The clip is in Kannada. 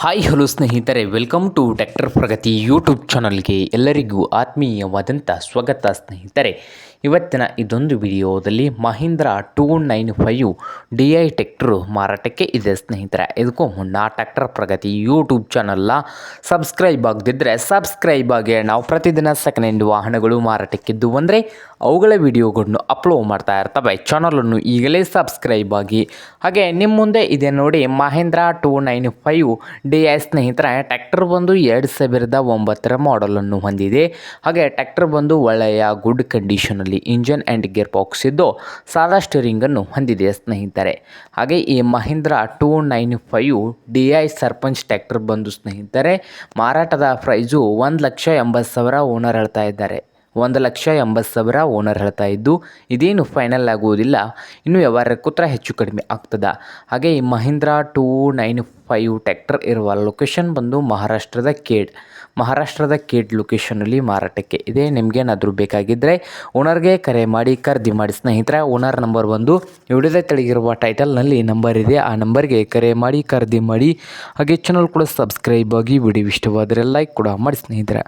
ಹಾಯ್ ಹಲೋ ಸ್ನೇಹಿತರೆ, welcome to tractor Pragati YouTube ಚಾನಲ್ಗೆ ಎಲ್ಲರಿಗೂ ಆತ್ಮೀಯವಾದಂಥ ಸ್ವಾಗತ ಸ್ನೇಹಿತರೆ. ಇವತ್ತಿನ ಇದೊಂದು ವಿಡಿಯೋದಲ್ಲಿ ಮಹೀಂದ್ರ 295 DI ಟ್ರ್ಯಾಕ್ಟರು ಮಾರಾಟಕ್ಕೆ ಇದೆ ಸ್ನೇಹಿತರೆ. ಇದಕ್ಕೂ ಮುನ್ನ ಟ್ರ್ಯಾಕ್ಟರ್ ಪ್ರಗತಿ ಯೂಟ್ಯೂಬ್ ಚಾನಲ್ನ ಸಬ್ಸ್ಕ್ರೈಬ್ ಆಗದಿದ್ದರೆ ಸಬ್ಸ್ಕ್ರೈಬ್ ಆಗಿ. ನಾವು ಪ್ರತಿದಿನ ಸೆಕೆಂಡ್ ಹ್ಯಾಂಡ್ ವಾಹನಗಳು ಮಾರಾಟಕ್ಕಿದ್ದು ಅಂದರೆ ಅವುಗಳ ವಿಡಿಯೋಗಳನ್ನು ಅಪ್ಲೋಡ್ ಮಾಡ್ತಾ ಇರ್ತವೆ. ಚಾನಲನ್ನು ಈಗಲೇ ಸಬ್ಸ್ಕ್ರೈಬ್ ಆಗಿ. ಹಾಗೆ ನಿಮ್ಮ ಮುಂದೆ ಇದೆ ನೋಡಿ ಮಹೀಂದ್ರ 295 DI ಸ್ನೇಹಿತರೆ. ಟ್ರ್ಯಾಕ್ಟರ್ ಬಂದು 2009 ಮಾಡಲನ್ನು ಹೊಂದಿದೆ. ಹಾಗೆ ಟ್ರ್ಯಾಕ್ಟರ್ ಬಂದು ಒಳ್ಳೆಯ ಗುಡ್ ಕಂಡೀಷನಲ್ಲಿ ಇಂಜನ್ ಆ್ಯಂಡ್ ಗೇರ್ ಬಾಕ್ಸ್ ಇದ್ದು ಸಾದಾ ಸ್ಟೀರಿಂಗನ್ನು ಹೊಂದಿದೆ ಸ್ನೇಹಿತರೆ. ಹಾಗೆ ಈ ಮಹೀಂದ್ರ 295 DI ಸರ್ಪಂಚ್ ಟ್ರ್ಯಾಕ್ಟರ್ ಬಂದು ಸ್ನೇಹಿತರೆ ಮಾರಾಟದ ಪ್ರೈಸು 1,80,000 ಓನರ್ ಹೇಳ್ತಾ ಇದ್ದಾರೆ. 1,80,000 ಓನರ್ ಹೇಳ್ತಾ ಇದ್ದು ಇದೇನು ಫೈನಲ್ ಆಗುವುದಿಲ್ಲ, ಇನ್ನು ವ್ಯವಹಾರ ಕೂತ್ರ ಹೆಚ್ಚು ಕಡಿಮೆ ಆಗ್ತದೆ. ಹಾಗೆ ಈ ಮಹೀಂದ್ರ 295 ಟ್ರ್ಯಾಕ್ಟರ್ ಇರುವ ಲೊಕೇಶನ್ ಬಂದು ಮಹಾರಾಷ್ಟ್ರದ ಕೇಡ್ ಲೊಕೇಶನಲ್ಲಿ ಮಾರಾಟಕ್ಕೆ ಇದೆ. ನಿಮಗೇನಾದರೂ ಬೇಕಾಗಿದ್ದರೆ ಓನರ್ಗೆ ಕರೆ ಮಾಡಿ ಖರೀದಿ ಮಾಡಿ ಸ್ನೇಹಿತರೆ. ಓನರ್ ನಂಬರ್ ಬಂದು ವಿಡಿಯೋದ ತೆಳಗಿರುವ ಟೈಟಲ್ನಲ್ಲಿ ನಂಬರ್ ಇದೆ, ಆ ನಂಬರ್ಗೆ ಕರೆ ಮಾಡಿ ಖರೀದಿ ಮಾಡಿ. ಹಾಗೆ ಚಾನಲ್ ಕೂಡ ಸಬ್ಸ್ಕ್ರೈಬ್ ಆಗಿ. ವಿಡಿಯೋ ಇಷ್ಟವಾದರೆ ಲೈಕ್ ಕೂಡ ಮಾಡಿ ಸ್ನೇಹಿತರೆ.